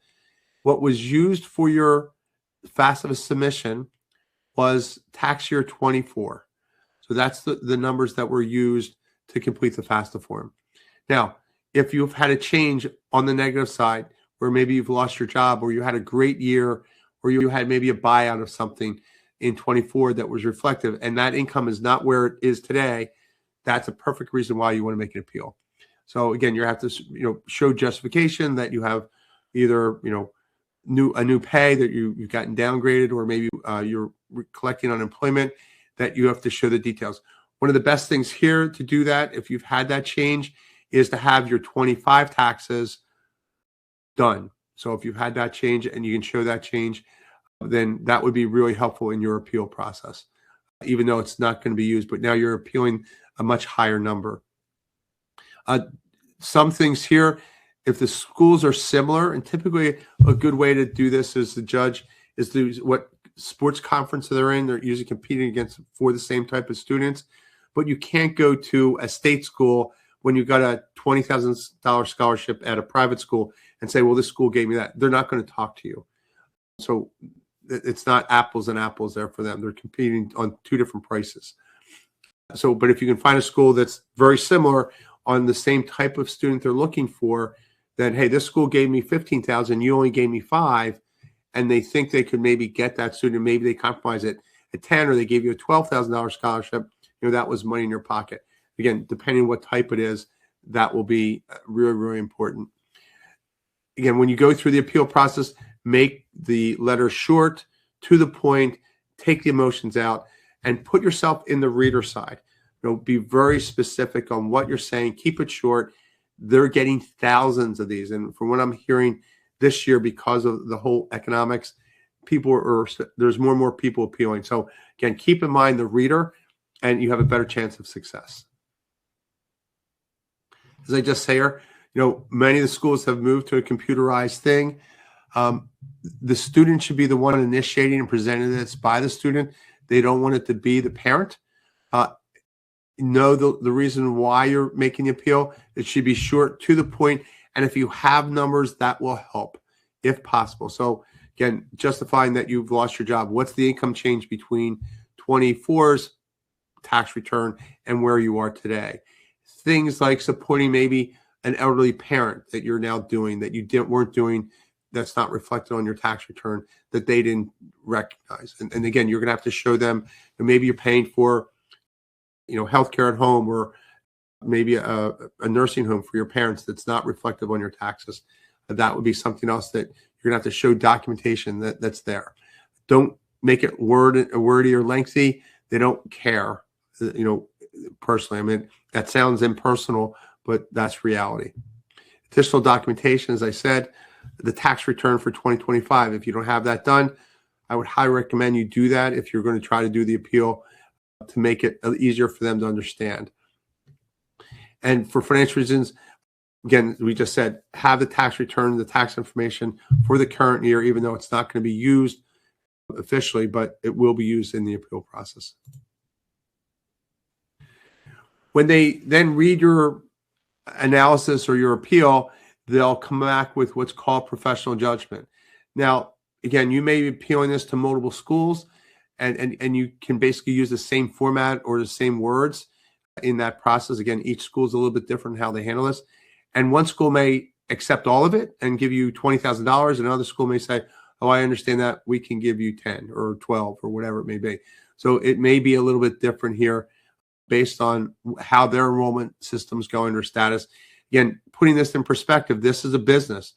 What was used for your FAFSA submission was tax year 24. So that's the numbers that were used to complete the FAFSA form. Now, if you've had a change on the negative side, where maybe you've lost your job, or you had a great year, or you had maybe a buyout of something in 24 that was reflective, and that income is not where it is today, that's a perfect reason why you want to make an appeal. So again, you have to show justification that you have either a new pay, that you've gotten downgraded, or maybe you're collecting unemployment, that you have to show the details. One of the best things here to do that, if you've had that change, is to have your 25 taxes done. So if you've had that change and you can show that change, then that would be really helpful in your appeal process, even though it's not going to be used, but now you're appealing a much higher number. Some things here, if the schools are similar, and typically a good way to do this is the judge is to what sports conference they're in. They're usually competing against for the same type of students, but you can't go to a state school when you got a $20,000 scholarship at a private school and say, well, this school gave me that. They're not going to talk to you. So it's not apples and apples there for them. They're competing on two different prices. So, but if you can find a school that's very similar on the same type of student they're looking for, then, hey, this school gave me $15,000, you only gave me $5,000, and they think they could maybe get that student, maybe they compromise it at $10,000, or they gave you a $12,000 scholarship, that was money in your pocket. Again, depending what type it is, that will be really, really important. Again, when you go through the appeal process, make the letter short, to the point, take the emotions out, and put yourself in the reader side. Be very specific on what you're saying. Keep it short. They're getting thousands of these. And from what I'm hearing this year, because of the whole economics, there's more and more people appealing. So again, keep in mind the reader, and you have a better chance of success. As I just say here, Many of the schools have moved to a computerized thing. The student should be the one initiating and presenting this by the student. They don't want it to be the parent. Know the reason why you're making the appeal. It should be short, to the point, and if you have numbers, that will help if possible. So again, justifying that you've lost your job. What's the income change between 24's tax return and where you are today? Things like supporting maybe an elderly parent that you're now doing that you weren't doing, that's not reflected on your tax return, that they didn't recognize. And again, you're going to have to show them that maybe you're paying for healthcare at home, or maybe a nursing home for your parents that's not reflective on your taxes. That would be something else that you're going to have to show documentation that's there. Don't make it wordy or lengthy. They don't care, personally. I mean, that sounds impersonal, but that's reality. Additional documentation, as I said, the tax return for 2025. If you don't have that done, I would highly recommend you do that if you're going to try to do the appeal, to make it easier for them to understand. And for financial reasons, again, we just said, have the tax return, the tax information for the current year, even though it's not going to be used officially, but it will be used in the appeal process. When they then read your analysis or your appeal, they'll come back with what's called professional judgment. Now, again, you may be appealing this to multiple schools, and you can basically use the same format or the same words in that process. Again, each school is a little bit different in how they handle this. And one school may accept all of it and give you $20,000. And another school may say, oh, I understand that. We can give you 10 or 12 or whatever it may be. So it may be a little bit different here based on how their enrollment system is going or status. Again, putting this in perspective, this is a business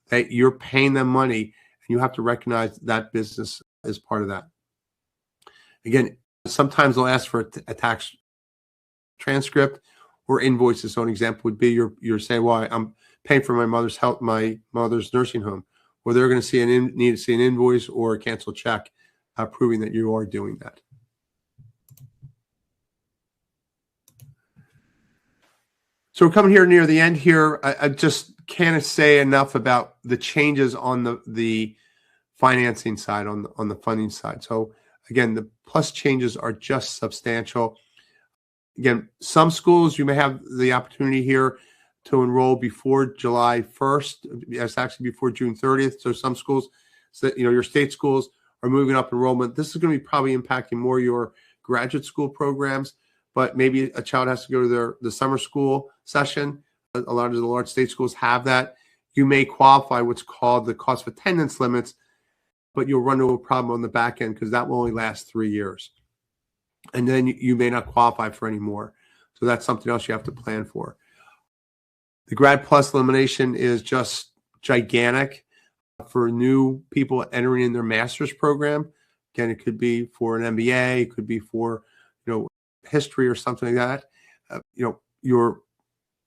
that you're paying them money, and you have to recognize that business as part of that. Again, sometimes they'll ask for a tax transcript or invoices. So an example would be you're saying, well, I'm paying for my mother's nursing home. Well, they're going to need to see an invoice or a canceled check proving that you are doing that. So we're coming here near the end here. I just can't say enough about the changes on the financing side, on the funding side. So again, the plus changes are just substantial. Again, some schools, you may have the opportunity here to enroll before July 1st. It's actually before June 30th. So some schools, your state schools are moving up enrollment. This is going to be probably impacting more your graduate school programs, but maybe a child has to go to the summer school session. A lot of the large state schools have that. You may qualify what's called the cost of attendance limits, but you'll run into a problem on the back end because that will only last 3 years. And then you may not qualify for any more. So that's something else you have to plan for. The Grad Plus elimination is just gigantic for new people entering in their master's program. Again, it could be for an MBA, it could be for history or something like that.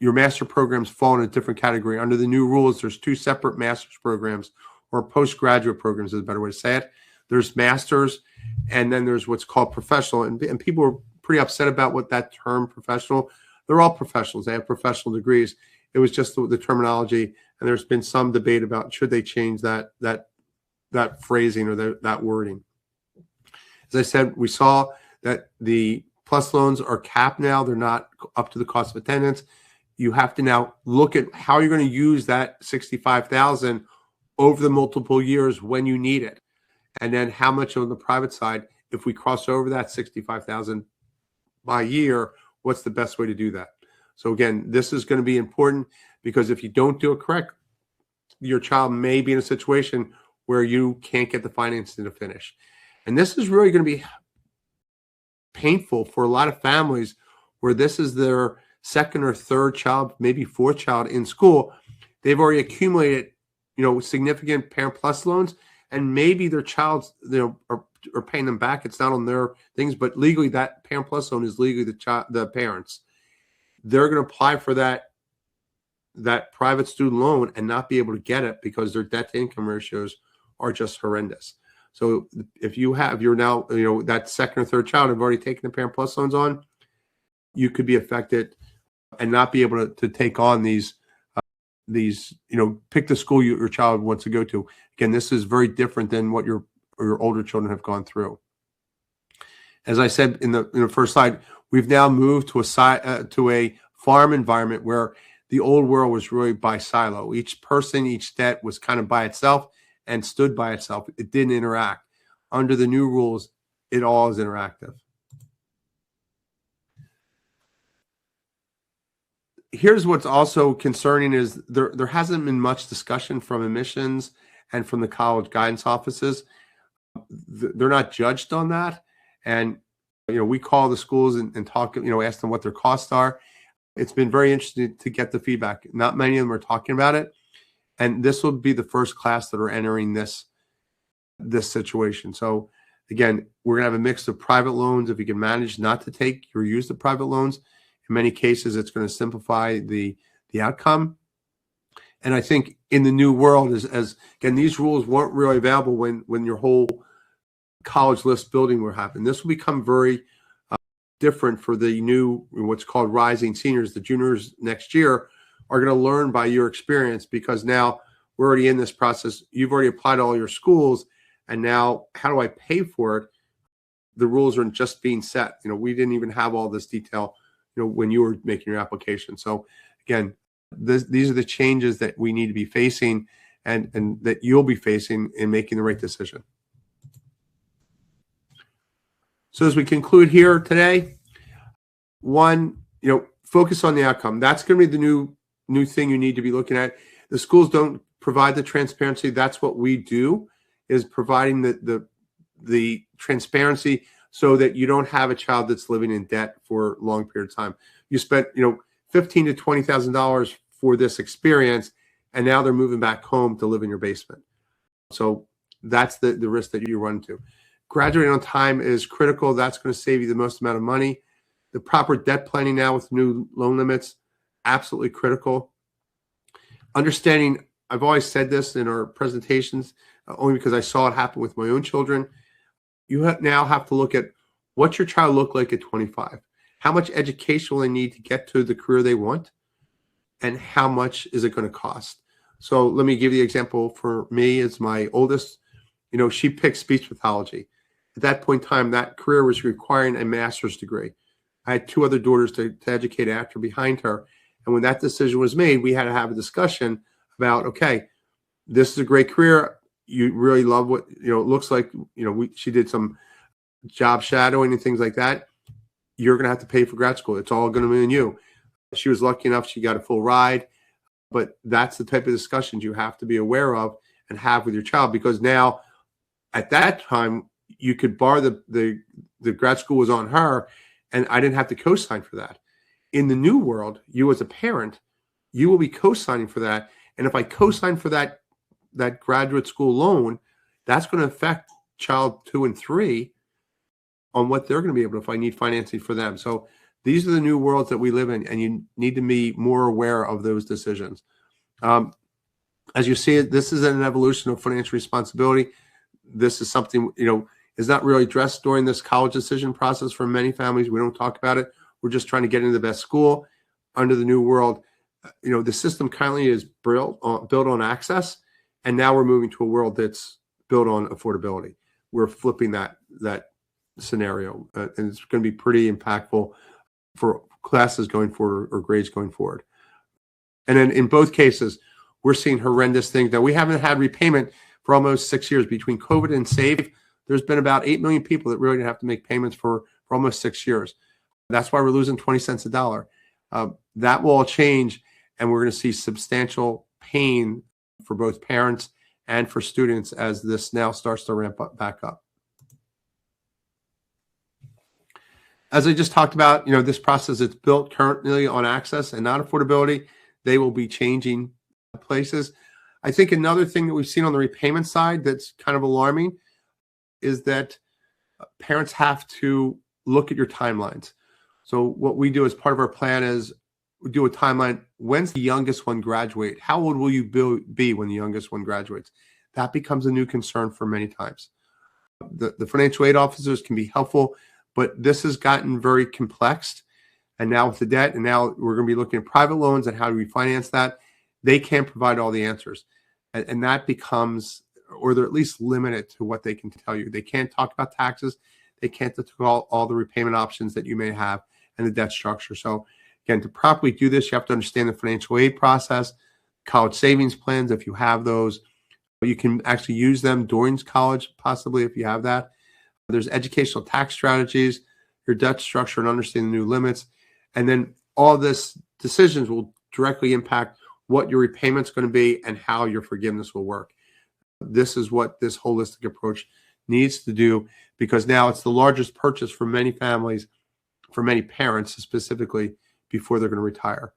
Your master programs fall in a different category. Under the new rules, there's 2 separate master's programs, or postgraduate programs is a better way to say it. There's masters, and then there's what's called professional. And people are pretty upset about what that term professional. They're all professionals. They have professional degrees. It was just the terminology, and there's been some debate about should they change that phrasing or that wording. As I said, we saw that the plus loans are capped now. They're not up to the cost of attendance. You have to now look at how you're going to use that $65,000 over the multiple years when you need it. And then how much on the private side, if we cross over that $65,000 by year, what's the best way to do that? So again, this is going to be important, because if you don't do it correct, your child may be in a situation where you can't get the financing to finish. And this is really going to be painful for a lot of families where this is their second or third child, maybe fourth child in school. They've already accumulated, significant Parent Plus loans, and maybe their child's, are paying them back. It's not on their things, but legally that Parent Plus loan is legally the parents. They're going to apply for that private student loan and not be able to get it because their debt to income ratios are just horrendous. So if you're now, that second or third child have already taken the Parent Plus loans on, you could be affected and not be able to take on these these, pick the school your child wants to go to. Again, this is very different than what your older children have gone through. As I said in the first slide, we've now moved to a farm environment where the old world was really by silo. Each person, each debt was kind of by itself and stood by itself. It didn't interact. Under the new rules, it all is interactive. Here's what's also concerning is there hasn't been much discussion from admissions and from the college guidance offices. They're not judged on that. And, we call the schools and talk, ask them what their costs are. It's been very interesting to get the feedback. Not many of them are talking about it. And this will be the first class that are entering this situation. So again, we're going to have a mix of private loans. If you can manage not to take or use the private loans, in many cases, it's going to simplify the outcome. And I think in the new world, as again, these rules weren't really available when your whole college list building were happening. This will become very different for the new, what's called rising seniors. The juniors next year are going to learn by your experience, because now we're already in this process. You've already applied to all your schools, and now how do I pay for it? The rules are just being set. We didn't even have all this detail, when you were making your application. So again, these are the changes that we need to be facing and that you'll be facing in making the right decision. So as we conclude here today, one, focus on the outcome. That's going to be the new thing you need to be looking at. The schools don't provide the transparency. That's what we do, is providing the transparency so that you don't have a child that's living in debt for a long period of time. You spent, $15,000 to $20,000 for this experience, and now they're moving back home to live in your basement. So that's the risk that you run into. Graduating on time is critical. That's going to save you the most amount of money. The proper debt planning now with new loan limits, absolutely critical. Understanding, I've always said this in our presentations, only because I saw it happen with my own children. You now have to look at what's your child look like at 25. How much education will they need to get to the career they want? And how much is it going to cost? So let me give you the example for me. As my oldest, she picked speech pathology. At that point in time, that career was requiring a master's degree. I had two other daughters to educate after behind her. And when that decision was made, we had to have a discussion about, okay, this is a great career. You really love what, it looks like, she did some job shadowing and things like that. You're going to have to pay for grad school. It's all going to be on you. She was lucky enough. She got a full ride, but that's the type of discussions you have to be aware of and have with your child, because now at that time you could bar the grad school was on her, and I didn't have to co-sign for that. In the new world, you as a parent, you will be co-signing for that. And if I co-sign for that graduate school loan, that's going to affect child 2 and 3 on what they're going to be able to, if I need financing for them. So these are the new worlds that we live in, and you need to be more aware of those decisions. As you see it, this is an evolution of financial responsibility. This is something, is not really addressed during this college decision process for many families. We don't talk about it. We're just trying to get into the best school. Under the new world, the system currently is built on access, and now we're moving to a world that's built on affordability. We're flipping that scenario, and it's going to be pretty impactful for classes going forward or grades going forward. And then in both cases, we're seeing horrendous things. Now, we haven't had repayment for almost 6 years. Between COVID and SAVE, there's been about 8 million people that really didn't have to make payments for almost 6 years. That's why we're losing 20 cents a dollar. That will all change, and we're going to see substantial pain for both parents and for students as this now starts to ramp up back up. As I just talked about, this process, it's built currently on access and not affordability. They will be changing places. I think another thing that we've seen on the repayment side that's kind of alarming is that parents have to look at your timelines. So what we do as part of our plan is we do a timeline. When's the youngest one graduate? How old will you be when the youngest one graduates? That becomes a new concern for many times. The financial aid officers can be helpful, but this has gotten very complex. And now with the debt, and now we're going to be looking at private loans and how do we finance that. they can't provide all the answers. And that becomes, or they're at least limited to what they can tell you. They can't talk about taxes. They can't talk about all the repayment options that you may have and the debt structure. So again, to properly do this, you have to understand the financial aid process, college savings plans, if you have those. You can actually use them during college, possibly if you have that. There's educational tax strategies, your debt structure, and understanding the new limits. And then all this decisions will directly impact what your repayment's going to be and how your forgiveness will work. This is what this holistic approach needs to do, because now it's the largest purchase for many families, for many parents specifically, before they're going to retire,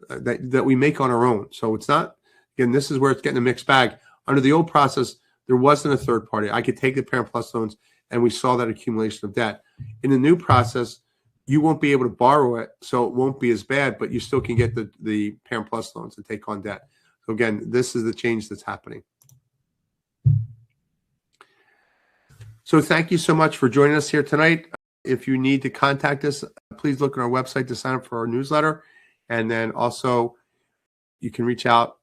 that we make on our own. So it's not, again, this is where it's getting a mixed bag. Under the old process, there wasn't a third party. I could take the Parent Plus loans, and we saw that accumulation of debt. In the new process, you won't be able to borrow it, so it won't be as bad, but you still can get the Parent Plus loans and take on debt. So again, this is the change that's happening. So thank you so much for joining us here tonight. If you need to contact us, please look on our website to sign up for our newsletter. And then also you can reach out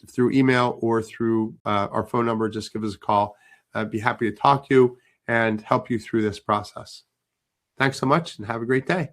through email or through our phone number. Just give us a call. I'd be happy to talk to you and help you through this process. Thanks so much and have a great day.